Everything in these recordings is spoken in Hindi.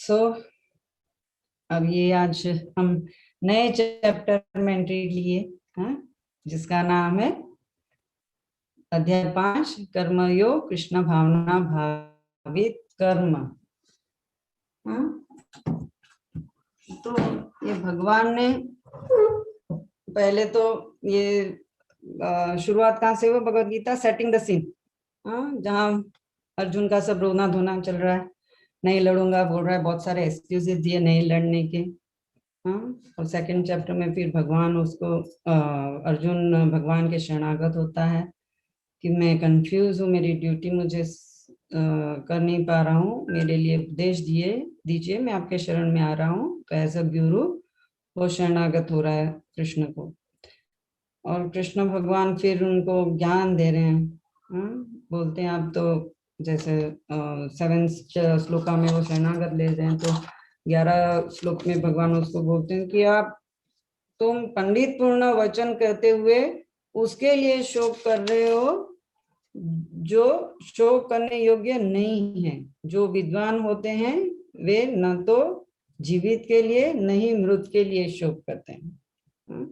सो अब ये आज हम नए चैप्टर में एंट्री लिए, जिसका नाम है अध्याय 5 कर्मयोग कृष्ण भावना भावित कर्म। तो ये भगवान ने पहले तो ये शुरुआत कहाँ से हुआ, Bhagavad Gita setting the scene, जहाँ अर्जुन का सब रोना धोना चल रहा है, नहीं लड़ूंगा बोल रहा है, बहुत सारे एक्सक्यूजेस दिए नहीं लड़ने के। और सेकंड चैप्टर में फिर भगवान उसको अर्जुन भगवान के शरणागत होता है कि मैं कंफ्यूज हूँ, मेरी ड्यूटी मुझे कर नहीं पा रहा हूँ, मेरे लिए उपदेश दीजिए, मैं आपके शरण में आ रहा हूँ। तो एज अ गुरु वो शरणागत हो रहा है कृष्ण को, और कृष्ण भगवान फिर उनको ज्ञान दे रहे हैं। बोलते हैं आप तो जैसे 7 श्लोका में वो शरणागत ले रहे हैं, तो 11 श्लोक में भगवान उसको बोलते हैं कि तुम पंडित पूर्ण वचन कहते हुए उसके लिए शोक कर रहे हो जो शोक करने योग्य नहीं है। जो विद्वान होते हैं वे न तो जीवित के लिए न ही मृत के लिए शोक करते हैं।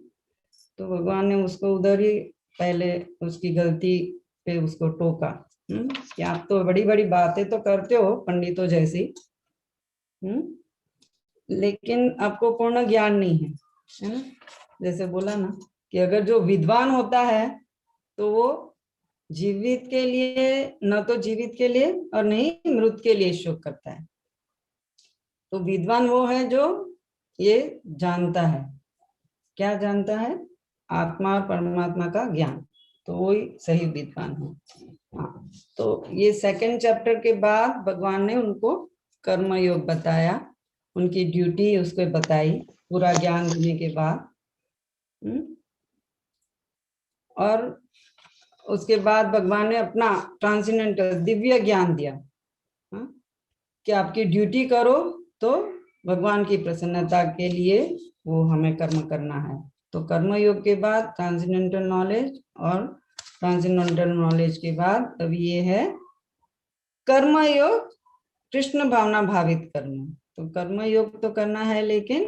तो भगवान ने उसको उधर ही पहले उसकी गलती पे उसको टोका कि आप तो बड़ी बड़ी बातें तो करते हो पंडितों जैसी, लेकिन आपको पूर्ण ज्ञान नहीं है ना। जैसे बोला ना कि अगर जो विद्वान होता है तो वो जीवित के लिए, न तो जीवित के लिए और नहीं मृत के लिए शोक करता है। तो विद्वान वो है जो ये जानता है, क्या जानता है, आत्मा और परमात्मा का ज्ञान, तो वही सही विद्वान है। तो ये सेकंड चैप्टर के बाद भगवान ने उनको कर्म योग बताया, उनकी ड्यूटी उसको बताई पूरा ज्ञान देने के बाद। और उसके बाद भगवान ने अपना ट्रांसेंडेंटल दिव्य ज्ञान दिया कि आपकी ड्यूटी करो तो भगवान की प्रसन्नता के लिए वो हमें कर्म करना है। तो कर्म योग के बाद ट्रांसेंडेंटल नॉलेज, और ट्रांसेंडेंटल नॉलेज के बाद अब ये है कर्म योग कृष्ण भावना भावित कर्म। तो कर्म योग तो करना है लेकिन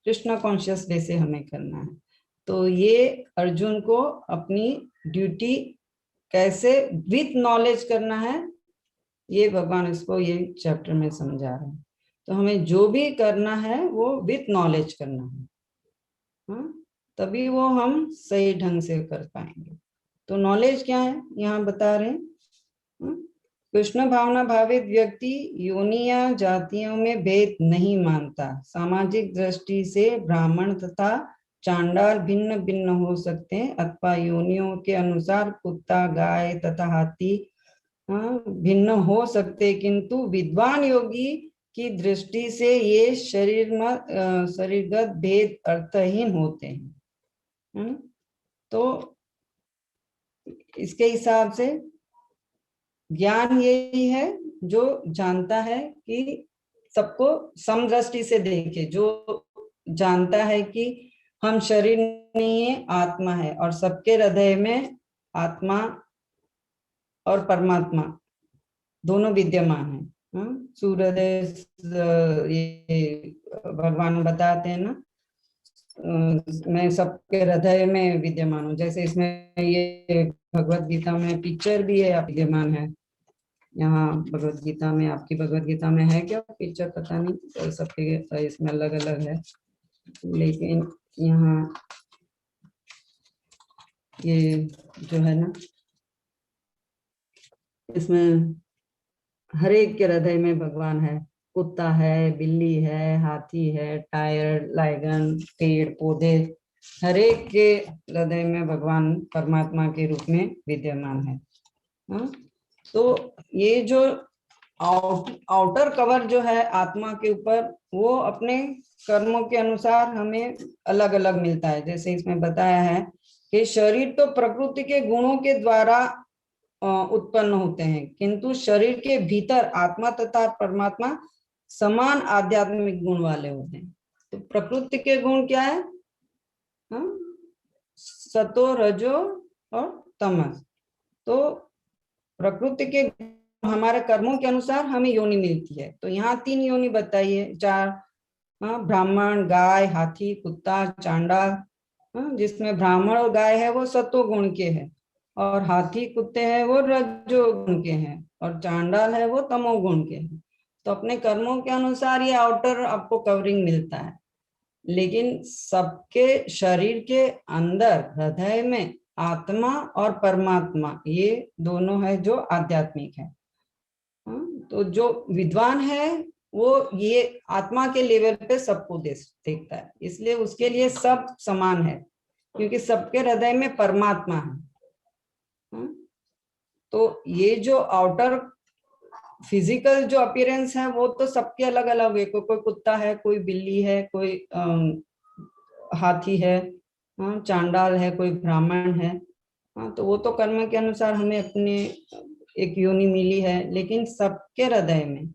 कृष्ण कॉन्शियस वे से हमें करना है। तो ये अर्जुन को अपनी ड्यूटी कैसे विथ नॉलेज करना है, ये भगवान इसको ये चैप्टर में समझा रहे हैं। तो हमें जो भी करना है वो विथ नॉलेज करना है, तभी वो हम सही ढंग से कर पाएंगे। तो नॉलेज क्या है यहाँ बता रहे हैं। कृष्ण भावना भावित व्यक्ति योनिया जातियों में भेद नहीं मानता। सामाजिक दृष्टि से ब्राह्मण तथा चांडाल भिन्न भिन्न हो सकते हैं, अथवा योनियों के अनुसार कुत्ता गाय तथा हाथी भिन्न हो सकते, किंतु विद्वान योगी की दृष्टि से ये शरीरगत भेद अर्थहीन होते हैं। तो इसके हिसाब से ज्ञान यही है जो जानता है कि सबको समदृष्टि से देखे, जो जानता है कि हम शरीर नहीं है आत्मा है, और सबके हृदय में आत्मा और परमात्मा दोनों विद्यमान है। सूर्य ये भगवान बताते हैं ना, मैं सबके हृदय में विद्यमान हूँ। जैसे इसमें ये भगवत गीता में पिक्चर भी है, विद्यमान है। यहाँ भगवत गीता में, आपकी भगवत गीता में है क्या पिक्चर पता नहीं, तो सबके इसमें अलग अलग है, लेकिन यहाँ ये जो है ना, इसमें हर एक के हृदय में भगवान है। कुत्ता है, बिल्ली है, हाथी है, टायर, लाइगन, पेड़ पौधे, हर एक के हृदय में भगवान परमात्मा के रूप में विद्यमान है। तो ये जो आउटर कवर जो है आत्मा के ऊपर, वो अपने कर्मों के अनुसार हमें अलग अलग मिलता है। जैसे इसमें बताया है कि शरीर तो प्रकृति के गुणों के द्वारा उत्पन्न होते हैं, किंतु शरीर के भीतर आत्मा तथा परमात्मा समान आध्यात्मिक गुण वाले होते हैं। तो प्रकृति के गुण क्या है, सतो रजो और तमस। तो प्रकृति के हमारे कर्मों के अनुसार हमें योनि मिलती है। तो यहाँ 3 योनि बताइए, 4, ब्राह्मण, गाय, हाथी, कुत्ता, चांडाल। जिसमें ब्राह्मण और गाय है वो सत्व गुण के हैं, और हाथी कुत्ते हैं वो रजो गुण के हैं, और चांडाल है वो तमो गुण के हैं। तो अपने कर्मों के अनुसार ये आउटर आपको कवरिंग मिलता है, लेकिन सबके शरीर के अंदर हृदय में आत्मा और परमात्मा ये दोनों है जो आध्यात्मिक है। तो जो विद्वान है वो ये आत्मा के लेवल पे सबको देखता है, इसलिए उसके लिए सब समान है, क्योंकि सबके हृदय में परमात्मा है। तो ये जो आउटर फिजिकल जो अपीयरेंस है वो तो सबके अलग अलग है, कोई कुत्ता है, कोई बिल्ली है, कोई हाथी है, चांडाल है, कोई ब्राह्मण है। तो वो तो कर्म के अनुसार हमें अपने एक योनि मिली है, लेकिन सबके हृदय में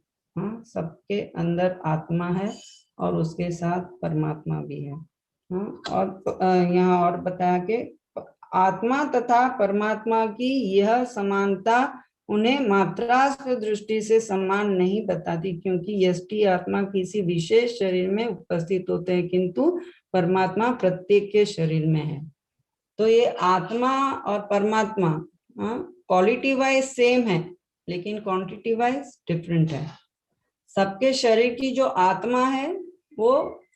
सबके अंदर आत्मा है और उसके साथ परमात्मा भी है। और यहाँ और बताया कि आत्मा तथा परमात्मा की यह समानता उन्हें मात्रास्थ दृष्टि से समान नहीं बताती, क्योंकि यष्टि आत्मा किसी विशेष शरीर में उपस्थित होते हैं, किंतु परमात्मा प्रत्येक के शरीर में है। तो ये आत्मा और परमात्मा क्वालिटी वाइज सेम है, लेकिन क्वांटिटी वाइज डिफरेंट है। सबके शरीर की जो आत्मा है वो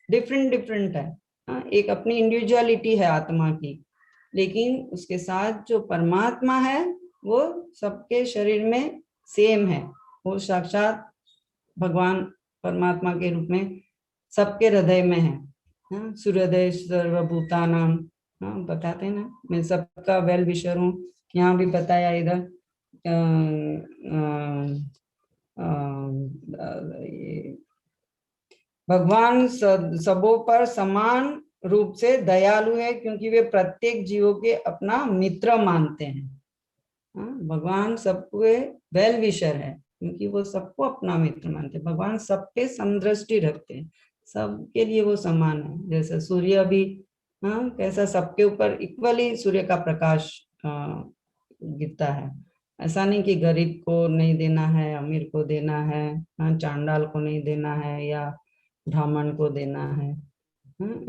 डिफरेंट है। एक अपनी इंडिविजुअलिटी है आत्मा की, लेकिन उसके साथ जो परमात्मा है वो सबके शरीर में सेम है। वो साक्षात भगवान परमात्मा के रूप में सबके हृदय में है। सूर्योदय सर्वभूतानाम बताते हैं ना, मैं सबका वेल विशर हूँ। यहाँ भी बताया इधर भगवान सबों पर समान रूप से दयालु है, क्योंकि वे प्रत्येक जीवों के अपना मित्र मानते हैं। भगवान सबको वेल विशर है, क्योंकि वो सबको अपना मित्र मानते हैं। भगवान सब पे समदृष्टि रखते हैं, सबके लिए वो समान है। जैसे सूर्य भी कैसा सबके ऊपर इक्वली सूर्य का प्रकाश गिरता है। ऐसा नहीं कि गरीब को नहीं देना है, अमीर को देना है, चांडाल को नहीं देना है या ब्राह्मण को देना है,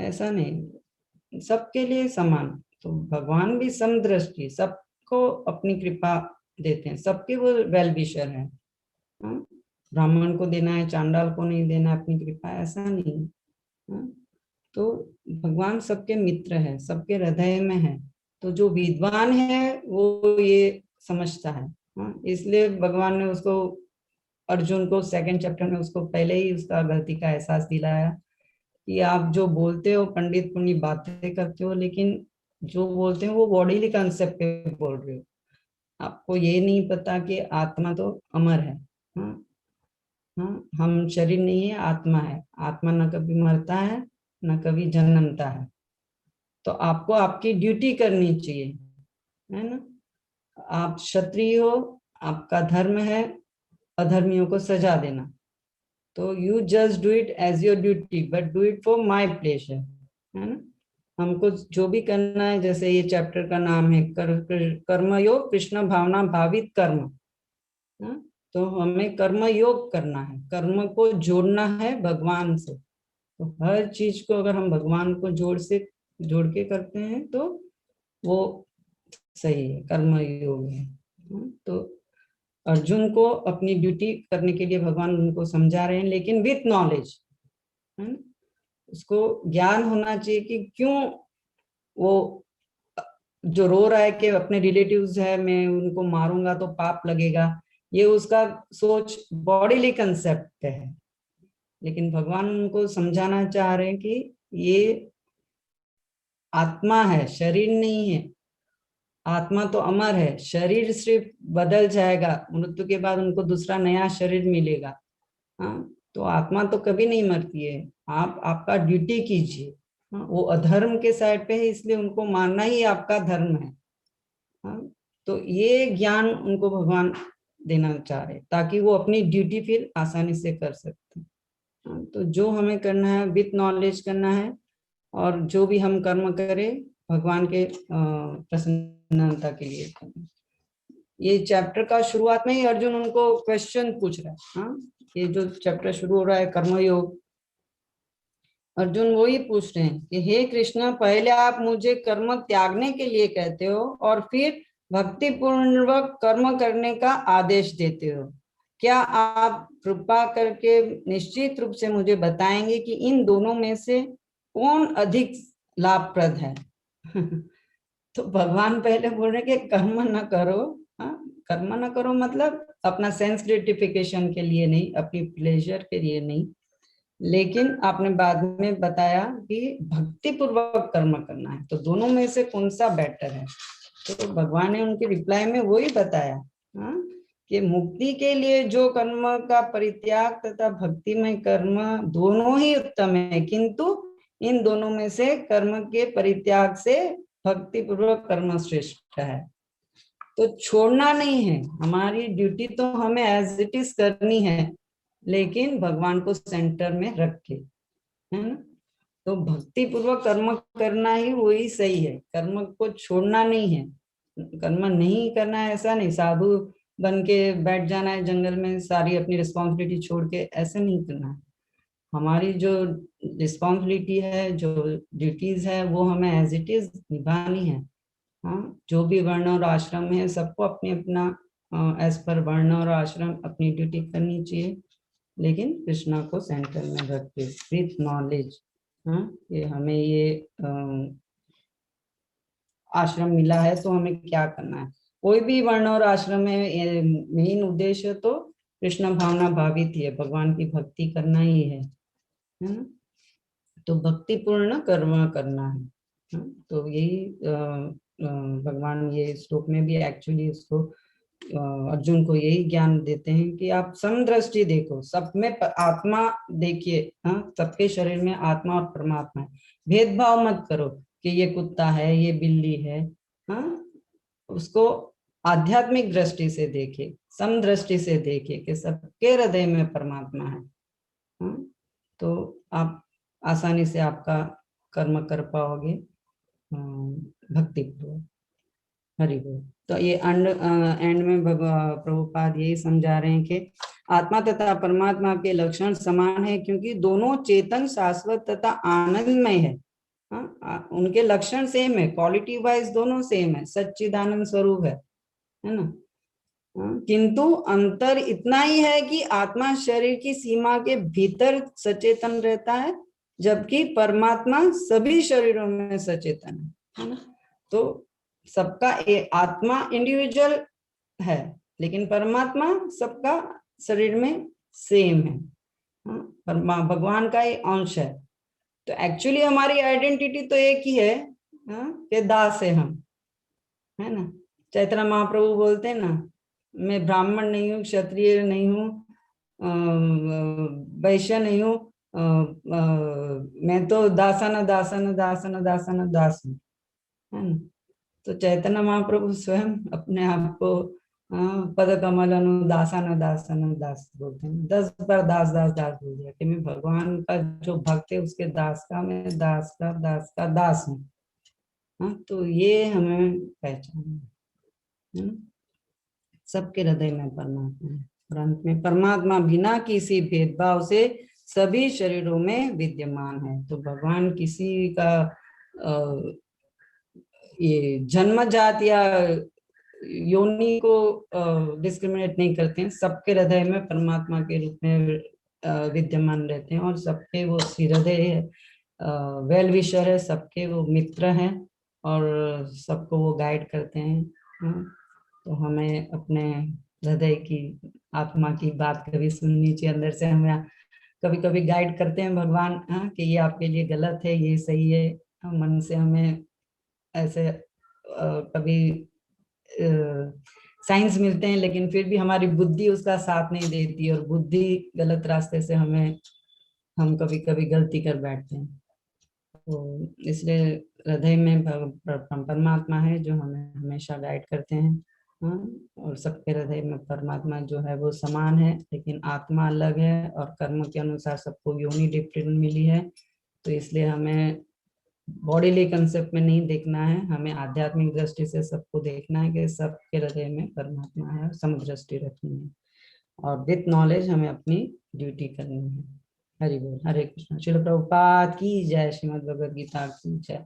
ऐसा नहीं, सबके लिए समान। तो भगवान भी समदृष्टि, सबको अपनी कृपा देते हैं, सबके वो वेल विशर है। ब्राह्मण को देना है, चांडाल को नहीं देना अपनी कृपा, ऐसा नहीं। तो भगवान सबके मित्र है, सबके हृदय में है। तो जो विद्वान है वो ये समझता है। इसलिए भगवान ने उसको, अर्जुन को सेकंड चैप्टर में उसको पहले ही उसका गलती का एहसास दिलाया कि आप जो बोलते हो पंडित पुण्य बातें करते हो, लेकिन जो बोलते हो वो बॉडीली कंसेप्ट पे बोल रहे हो। आपको ये नहीं पता कि आत्मा तो अमर है। हम शरीर नहीं है, आत्मा है। आत्मा न कभी मरता है न कभी जन्मता है। तो आपको आपकी ड्यूटी करनी चाहिए, है ना। आप क्षत्रिय हो, आपका धर्म है अधर्मियों को सजा देना। तो you just do it as your duty, but do it for my pleasure, है ना। हमको जो भी करना है, जैसे ये चैप्टर का नाम है कर्मयोग कृष्ण भावना भावित कर्म। तो हमें कर्म योग करना है, कर्म को जोड़ना है भगवान से। तो हर चीज को अगर हम भगवान को जोड़ के करते हैं तो वो सही है, कर्म योग है। तो अर्जुन को अपनी ड्यूटी करने के लिए भगवान उनको समझा रहे हैं, लेकिन विथ नॉलेज, उसको ज्ञान होना चाहिए कि क्यों वो जो रो रहा है कि अपने रिलेटिव्स है, मैं उनको मारूंगा तो पाप लगेगा, ये उसका सोच बॉडीली कंसेप्ट पे है। लेकिन भगवान उनको समझाना चाह रहे हैं कि ये आत्मा है, शरीर नहीं है। आत्मा तो अमर है, शरीर सिर्फ बदल जाएगा, मृत्यु के बाद उनको दूसरा नया शरीर मिलेगा। तो आत्मा तो कभी नहीं मरती है। आप आपका ड्यूटी कीजिए। वो अधर्म के साइड पे है, इसलिए उनको मानना ही आपका धर्म है। तो ये ज्ञान उनको भगवान देना चाह रहे, ताकि वो अपनी ड्यूटी फिर आसानी से कर सकते। तो जो हमें करना है विथ नॉलेज करना है, और जो भी हम कर्म करें भगवान के प्रसन्नता के लिए करना। ये चैप्टर का शुरुआत में ही अर्जुन उनको क्वेश्चन पूछ रहा है। हाँ, ये जो चैप्टर शुरू हो रहा है कर्मयोग, अर्जुन वो ही पूछ रहे हैं कि हे कृष्ण, पहले आप मुझे कर्म त्यागने के लिए कहते हो और फिर भक्ति पूर्वक कर्म करने का आदेश देते हो। क्या आप कृपा करके निश्चित रूप से मुझे बताएंगे कि इन दोनों में से कौन अधिक लाभप्रद है? तो भगवान पहले बोल रहे कि कर्म न करो। हाँ, कर्म न करो मतलब अपना सेंस ग्रेटिफिकेशन के लिए नहीं, अपनी प्लेजर के लिए नहीं, लेकिन आपने बाद में बताया कि भक्ति पूर्वक कर्म करना है। तो दोनों में से कौन सा बेटर है? तो भगवान ने उनके रिप्लाई में वही बताया, हाँ, कि मुक्ति के लिए जो कर्म का परित्याग तथा भक्ति में कर्म दोनों ही उत्तम है, किंतु इन दोनों में से कर्म के परित्याग से भक्ति पूर्वक कर्म श्रेष्ठ है। तो छोड़ना नहीं है, हमारी ड्यूटी तो हमें एज इट इज करनी है, लेकिन भगवान को सेंटर में रख के, है ना। तो भक्ति पूर्वक कर्म करना ही वही सही है, कर्म को छोड़ना नहीं है। कर्म नहीं करना है ऐसा नहीं, साधु बन के बैठ जाना है जंगल में, सारी अपनी रिस्पॉन्सिबिलिटी छोड़ के, ऐसे नहीं करना है। हमारी जो रिस्पॉन्सिबिलिटी है, जो ड्यूटीज है, वो हमें एज इट इज निभानी है। हाँ, जो भी वर्ण और आश्रम है, सबको अपने अपना एज पर वर्ण और आश्रम अपनी ड्यूटी करनी चाहिए, लेकिन कृष्णा को सेंटर में रख के विथ नॉलेज। हाँ, ये हमें ये आश्रम मिला है तो हमें क्या करना है। कोई भी वर्ण और आश्रम में मेन उद्देश्य तो कृष्ण भावना भावित ही है, भगवान की भक्ति करना ही है ना। तो भक्ति पूर्ण कर्म करना है। हाँ, तो यही भगवान ये श्लोक में भी एक्चुअली इसको अर्जुन को यही ज्ञान देते हैं कि आप समदृष्टि देखो, सब में आत्मा देखिए। हाँ, सबके शरीर में आत्मा और परमात्मा है, भेदभाव मत करो कि ये कुत्ता है, ये बिल्ली है। हाँ, उसको आध्यात्मिक दृष्टि से देखिए, समदृष्टि से देखिए कि सबके हृदय में परमात्मा है। हाँ, तो आप आसानी से आपका कर्म कर पाओगे भक्ति पूर्वक। हरि बोल। तो ये एंड में प्रभुपाद यही समझा रहे हैं कि आत्मा तथा परमात्मा के लक्षण समान है, क्योंकि दोनों चेतन, शाश्वत तथा आनंदमय है। उनके लक्षण सेम है, क्वालिटी वाइज दोनों सेम है, सच्चिदानंद स्वरूप है ना। किंतु अंतर इतना ही है कि आत्मा शरीर की सीमा के भीतर सचेतन रहता है, जबकि परमात्मा सभी शरीरों में सचेतन है ना। तो सबका आत्मा इंडिविजुअल है, लेकिन परमात्मा सबका शरीर में सेम है। भगवान का ही अंश है। तो एक्चुअली हमारी आइडेंटिटी तो एक ही है, कि दास है हम, है ना। चैतन्य महाप्रभु बोलते हैं ना, मैं ब्राह्मण नहीं हूँ, क्षत्रिय नहीं हूँ, वैश्य नहीं हूँ, मैं तो दासन दासन दासन दासन दास हूँ, है ना। तो चैतन्य महाप्रभु स्वयं अपने आप को पद कमल अनु दासन दासन दास बोलते हैं। 10 बार दास दास दास बोल दिया कि मैं भगवान का जो भक्त है उसके दास का, मैं दास का दास हूँ। हाँ, तो ये हमें पहचान है ना। सबके हृदय में परमात्मा है, और अंत में परमात्मा बिना किसी भेदभाव से सभी शरीरों में विद्यमान है। तो भगवान किसी का ये जन्मजात या योनि को डिस्क्रिमिनेट नहीं करते हैं, सबके हृदय में परमात्मा के रूप में विद्यमान रहते हैं, और सबके वो हृदय वेल विशर है, सबके वो मित्र हैं, और सबको वो गाइड करते हैं। तो हमें अपने हृदय की, आत्मा की बात कभी सुननी चाहिए, अंदर से हमें कभी कभी गाइड करते हैं भगवान, कि ये आपके लिए गलत है, ये सही है। मन से हमें ऐसे कभी साइंस मिलते हैं, लेकिन फिर भी हमारी बुद्धि उसका साथ नहीं देती, और बुद्धि गलत रास्ते से हम कभी कभी गलती कर बैठते हैं। तो इसलिए हृदय में परमात्मा है जो हमें हमेशा गाइड करते हैं। और सबके हृदय में परमात्मा जो है वो समान है, लेकिन आत्मा अलग है, और कर्म के अनुसार सबको योनि डिफरेंट मिली है। तो इसलिए हमें बॉडीली कंसेप्ट में नहीं देखना है, हमें आध्यात्मिक दृष्टि से सबको देखना है कि सबके हृदय में परमात्मा है, समदृष्टि रखनी है और विथ नॉलेज हमें अपनी ड्यूटी करनी है। हरि बोल, हरे कृष्ण। श्रील प्रभुपाद की जय, श्रीमद् भगवद गीता की जय।